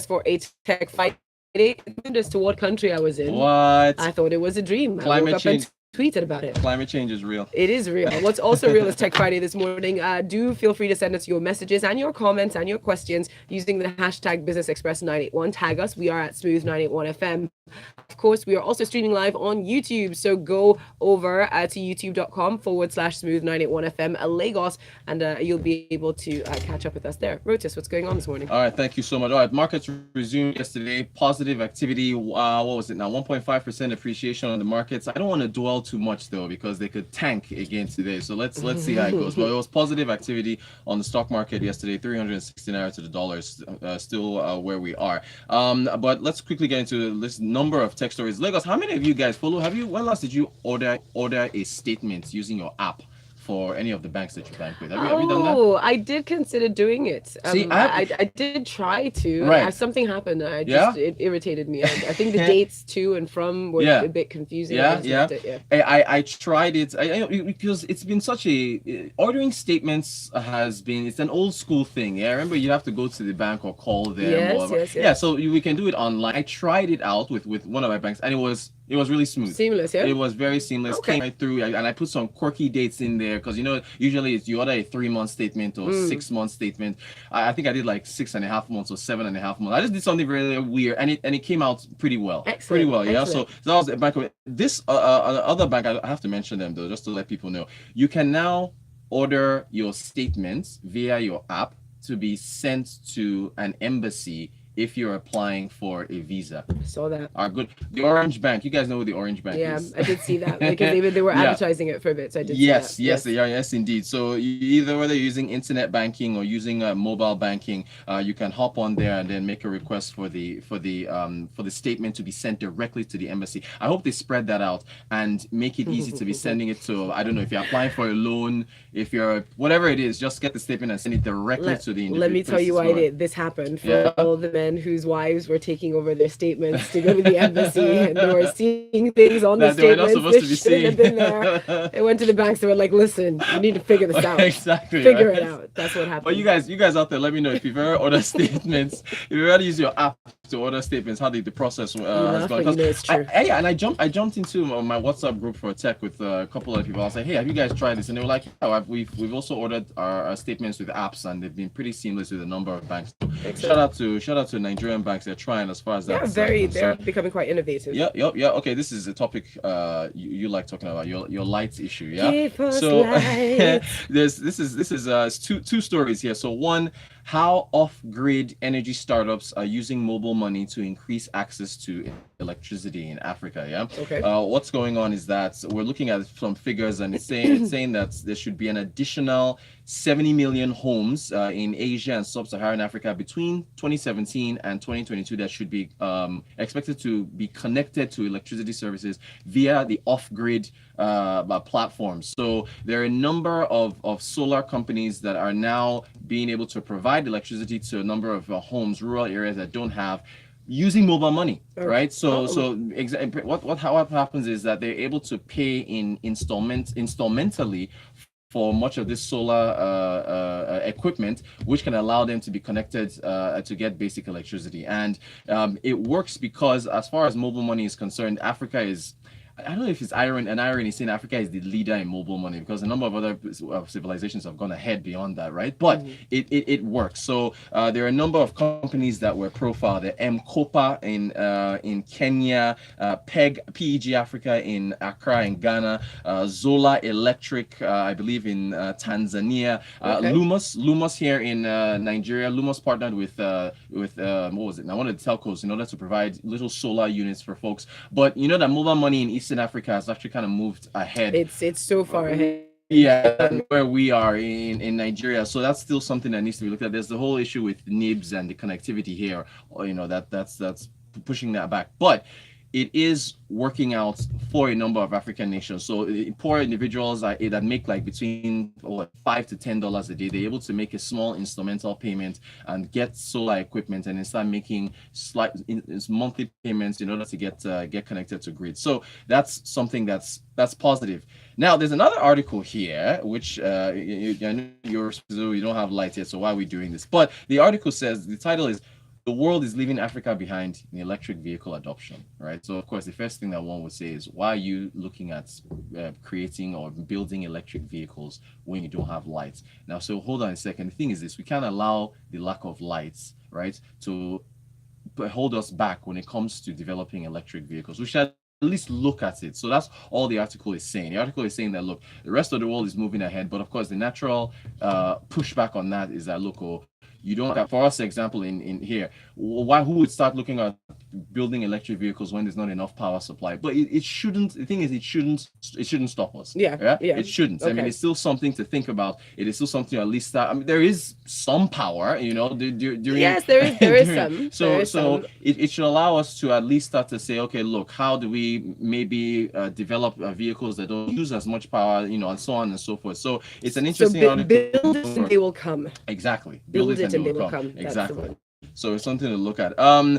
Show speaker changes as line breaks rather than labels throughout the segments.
for a tech fight. As to what country I was in.
What?
I thought it was a dream.
Climate
I woke
change.
up and tweeted about it.
Climate change is real.
It is real. What's also real is Tech Friday this morning. Do feel free to send us your messages and your comments and your questions using the hashtag Business Express 981. Tag us. We are at Smooth 981 FM. Of course, we are also streaming live on YouTube. So go over to youtube.com/Smooth 981 FM Lagos, and you'll be able to catch up with us there. Rotus, what's going on this morning?
All right, thank you so much. All right, markets resumed yesterday. Positive activity. What was it now? 1.5% appreciation on the markets. I don't want to dwell too much though, because they could tank again today. So let's see how it goes. But it was positive activity on the stock market yesterday. 360 naira to the dollar, still where we are. But let's quickly get into this number of tech stories. Lagos, how many of you guys follow? When last did you order a statement using your app for any of the banks that you bank with? Have you done that?
Oh, I did consider doing it.
See,
I did try to.
Right.
Something happened. It irritated me. I think the dates to and from were a bit confusing.
I tried it. Because it's been such ordering statements it's an old school thing. Yeah, I remember you have to go to the bank or call them.
Yes.
Yeah, so we can do it online. I tried it out with one of my banks, and it was really smooth.
Seamless, yeah?
It was very seamless.
Okay.
Came right through, and I put some quirky dates in there because, usually you order a 3-month statement or 6-month statement. I think I did like 6.5 months or 7.5 months. I just did something very weird, and it came out pretty well.
Excellent.
Pretty well, yeah.
Excellent.
So that was a bank of it. This other bank, I have to mention them though, just to let people know. You can now order your statements via your app to be sent to an embassy if you're applying for a visa.
I saw that.
The Orange Bank. You guys know what the Orange Bank is.
Yeah, I did see that because they were advertising it for a bit. So I did.
Yes,
see that.
yes, they are. Yes, indeed. So whether you're using internet banking or using mobile banking, you can hop on there and then make a request for the statement to be sent directly to the embassy. I hope they spread that out and make it easy to be sending it to. I don't know if you're applying for a loan, if you're whatever it is, just get the statement and send it directly to the individual.
Let me tell you why this happened for all the men whose wives were taking over their statements to go to the embassy and they were seeing things on the statements that shouldn't have been there. They went to the banks. They were like, "Listen, you need to figure this out.
Exactly.
Figure it out." That's what happened.
But you guys out there, let me know if you've ever ordered statements. If you ever use your app to order statements, how the process has gone.
It's true.
And I jumped into my WhatsApp group for tech with a couple of people. I was like, "Hey, have you guys tried this?" And they were like, "Yeah, we've also ordered our statements with apps, and they've been pretty seamless with a number of banks." So shout out to Nigerian banks. They're trying as far as that.
They're becoming quite innovative.
Yeah. Okay, this is a topic you like talking about, your lights issue. Yeah.
Give us
so
lights.
this is two stories here. So one, how off-grid energy startups are using mobile money to increase access to electricity in Africa. Yeah.
Okay.
What's going on is that we're looking at some figures, and it's saying that there should be an additional 70 million homes in Asia and sub-Saharan Africa between 2017 and 2022 that should be expected to be connected to electricity services via the off-grid platforms. So there are a number of solar companies that are now being able to provide electricity to a number of homes, rural areas that don't have, using mobile money, right? So what happens is that they're able to pay in installmentally for much of this solar equipment, which can allow them to be connected to get basic electricity. And it works because, as far as mobile money is concerned, Africa is, I don't know if it's an irony saying Africa is the leader in mobile money, because a number of other civilizations have gone ahead beyond that, right? But it works. So there are a number of companies that were profiled. The M-Kopa in Kenya, PEG Africa in Accra in Ghana, Zola Electric, I believe in Tanzania, Lumos here in Nigeria. Lumos partnered with what was it? Now, one of the telcos in order to provide little solar units for folks. But you know that mobile money in Eastern Africa has actually kind of moved ahead.
It's so far ahead.
Yeah, where we are in Nigeria. So that's still something that needs to be looked at. There's the whole issue with NIBS and the connectivity here, or that's pushing that back. But it is working out for a number of African nations. So poor individuals that make like between $5 to $10 a day, they're able to make a small instrumental payment and get solar equipment, and then start making monthly payments in order to get connected to grid. So that's something that's positive. Now, there's another article here, which you don't have light yet, so why are we doing this? But the article says, the title is, the world is leaving Africa behind in electric vehicle adoption, right? So of course, the first thing that one would say is, why are you looking at creating or building electric vehicles when you don't have lights? Now, so hold on a second. The thing is this: we can't allow the lack of lights, right, to hold us back when it comes to developing electric vehicles. We should at least look at it. So that's all the article is saying. The article is saying that, look, the rest of the world is moving ahead, but of course the natural pushback on that is that, look, you don't have, for us example in here, who would start looking at building electric vehicles when there's not enough power supply? But it shouldn't, the thing is, it shouldn't stop us.
Yeah.
It shouldn't. Okay. I mean, it's still something to think about. It is still something to at least start. I mean, there is some power, during,
yes, there is some.
It should allow us to at least start to say, okay, look, how do we maybe develop vehicles that don't use as much power, and so on and so forth. So it's an interesting article.
Build it and they will come.
Exactly.
Build it and they will come.
Exactly. So it's something to look at. I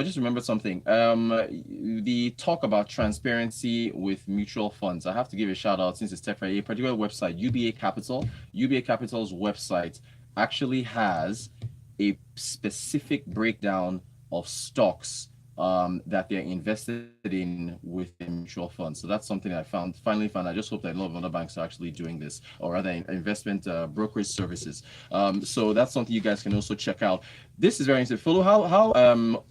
just remembered something. The talk about transparency with mutual funds. I have to give a shout out, since it's Tech Friday, a particular website, UBA Capital. UBA Capital's website actually has a specific breakdown of stocks that they're invested in with a mutual fund. So that's something I finally found. I just hope that a lot of other banks are actually doing this, or rather investment brokerage services. So that's something you guys can also check out. This is very interesting. Folu, how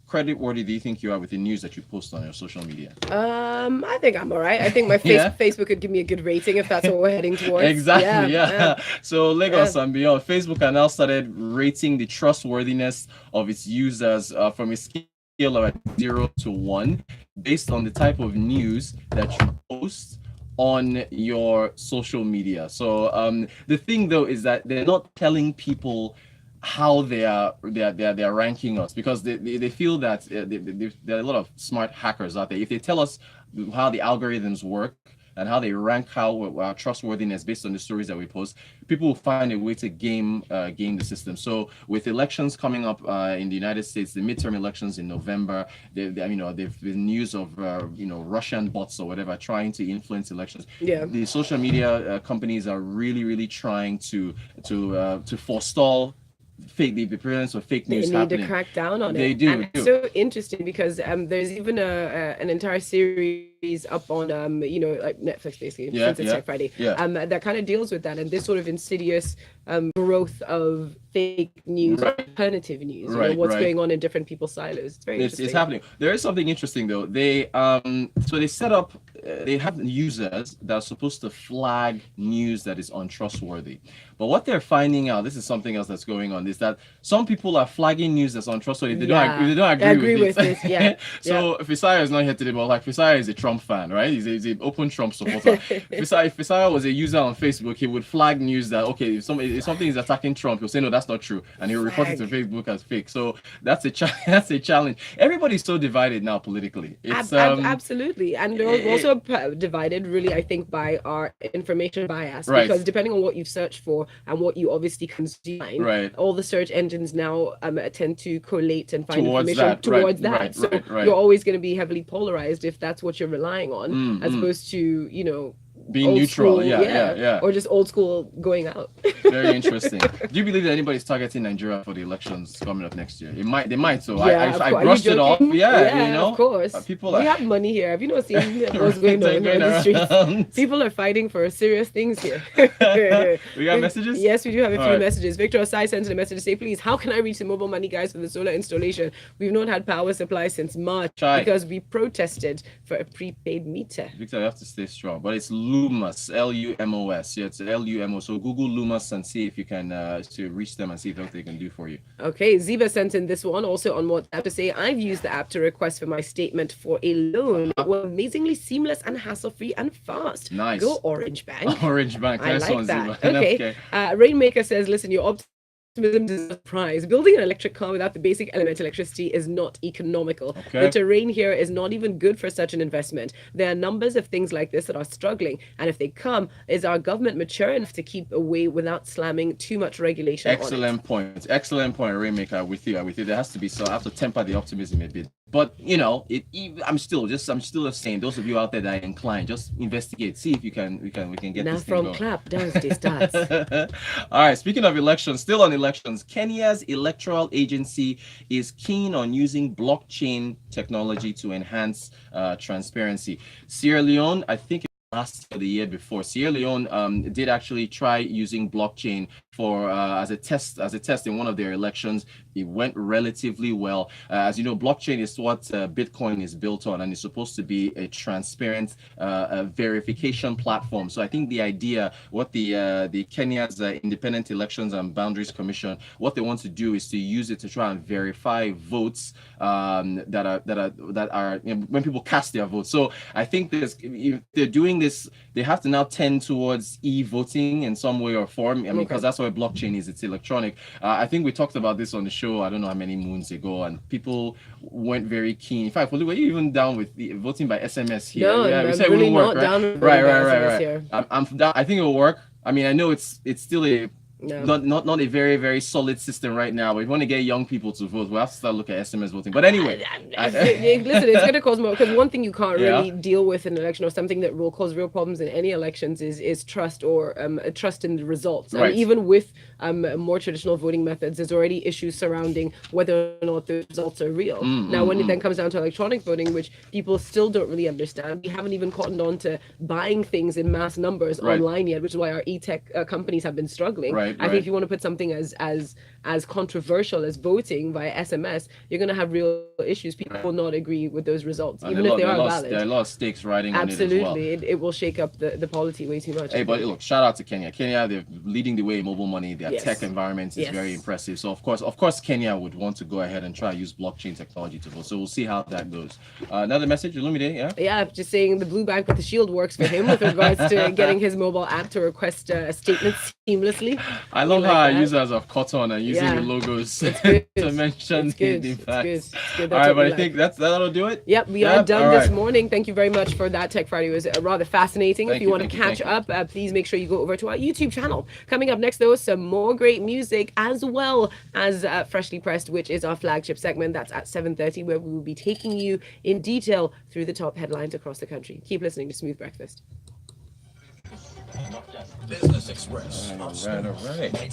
credit-worthy do you think you are with the news that you post on your social media?
I think I'm all right. I think my Facebook could give me a good rating if that's what we're heading towards.
Exactly, yeah. So Lagos and beyond, Facebook has now started rating the trustworthiness of its users from a scale of 0 to 1 based on the type of news that you post on your social media. So the thing though is that they're not telling people how they are ranking us, because they feel that there are a lot of smart hackers out there. If they tell us how the algorithms work and how they rank our trustworthiness based on the stories that we post, people will find a way to game the system. So with elections coming up in the United States, the midterm elections in November, there've been news of Russian bots or whatever trying to influence elections.
Yeah.
The social media companies are really trying to forestall the appearance of fake news happening.
They need to crack down on it.
They do.
And it's so interesting because there's even an entire series up on like Netflix basically, since it's Tech Friday, that kind of deals with that and this sort of insidious growth of fake news, alternative news, what's going on in different people's silos. It's very interesting.
It's happening. There is something interesting though. They set up, they have users that are supposed to flag news that is untrustworthy. But what they're finding out, this is something else that's going on, is that some people are flagging news that's untrustworthy. They don't agree with it. So Fisaya is not here today, but like Fisaya is a Trump fan, right? He's an open Trump supporter. If Fisaya was a user on Facebook, he would flag news that, okay, if something is attacking Trump, he'll say, no, that's not true. And he'll report it to Facebook as fake. So that's a challenge. Everybody's so divided now politically. It's,
absolutely. And they're also divided, really, I think, by our information bias. Because depending on what you've searched for and what you obviously consume, all the search engines now tend to collate and find information towards that. So you're always going to be heavily polarized if that's what you're relying on, as opposed to,
being neutral,
or just old school going out.
Very interesting. Do you believe that anybody's targeting Nigeria for the elections coming up next year? They might. So I brushed it off.
Of course.
People
we have money here. Have you not seen what's going on in the streets? People are fighting for serious things here.
We got messages?
Yes, we do have a few messages. Victor Asai sent in a message to say, please, how can I reach the mobile money guys for the solar installation? We've not had power supply since March because we protested for a prepaid meter.
Victor, you have to stay strong. But it's Lumos, Lumos. Yeah, it's Lumo. So Google Lumos and see if you can to reach them and see what they can do for you.
Okay, Ziva sent in this one also on WhatsApp to say, I've used the app to request for my statement for a loan. It was amazingly seamless and hassle-free and fast.
Nice.
Go Orange Bank.
Orange Bank.
I like that. Okay. Rainmaker says, listen, your optimism is a prize. Building an electric car without the basic element electricity is not economical. The terrain here is not even good for such an investment. There are numbers of things like this that are struggling, and if they come, is our government mature enough to keep away without slamming too much regulation
Excellent point, Rainmaker. With you. There has to be, so I have to temper the optimism a bit. But you know, I'm still just saying, those of you out there that are inclined, just investigate, see if we can get
now
this thing
from
going.
clap does the stats.
All right, speaking of elections, still on elections, Kenya's electoral agency is keen on using blockchain technology to enhance transparency. Sierra Leone, I think last year, the year before, Sierra Leone did actually try using blockchain for as a test in one of their elections. It went relatively well. As you know, blockchain is what Bitcoin is built on, and it's supposed to be a transparent verification platform. So I think the idea, what the Kenya's Independent Elections and Boundaries Commission, what they want to do is to use it to try and verify votes that are you know, when people cast their votes. So I think if they're doing this, they have to now tend towards e-voting in some way or form. I mean, because that's what blockchain is. It's electronic. I think we talked about this on the show, I don't know how many moons ago, and people weren't very keen. In fact, were you even down with the voting by SMS here?
No,
yeah,
I'm
we said
really
it wouldn't work,
not down with
right.
here.
I'm down. I think it will work. I mean, I know it's still a
No.
not a very, very solid system right now. But if we want to get young people to vote, we'll have to start looking at SMS voting. But anyway,
listen, it's going to cause more, because one thing you can't really deal with in an election, or something that will cause real problems in any elections, is trust, or trust in the results.
Right.
And even with more traditional voting methods, there's already issues surrounding whether or not the results are real. Now, when it then comes down to electronic voting, which people still don't really understand, we haven't even cottoned on to buying things in mass numbers online yet, which is why our e-tech companies have been struggling. I think if you want to put something as controversial as voting via SMS, you're going to have real issues. People will not agree with those results, even if they are valid.
There are a lot of stakes riding on it as well.
Absolutely, it will shake up the polity way too much.
Hey, but look, shout out to Kenya. Kenya, they're leading the way in mobile money. Their tech environment is very impressive. So of course, Kenya would want to go ahead and try to use blockchain technology to vote. So we'll see how that goes. Another message, Olumide, yeah?
Yeah, just saying the blue bank with the shield works for him with regards to getting his mobile app to request a statement seamlessly.
I love how our users have caught on and using the logos to mention the facts. All right, but I think that'll do it.
Yep, we are done this morning. Thank you very much for that. Tech Friday was rather fascinating. If you want to catch up, please make sure you go over to our YouTube channel. Coming up next, though, some more great music, as well as Freshly Pressed, which is our flagship segment. That's at 7:30, where we will be taking you in detail through the top headlines across the country. Keep listening to Smooth Breakfast.
Business Express.
All right.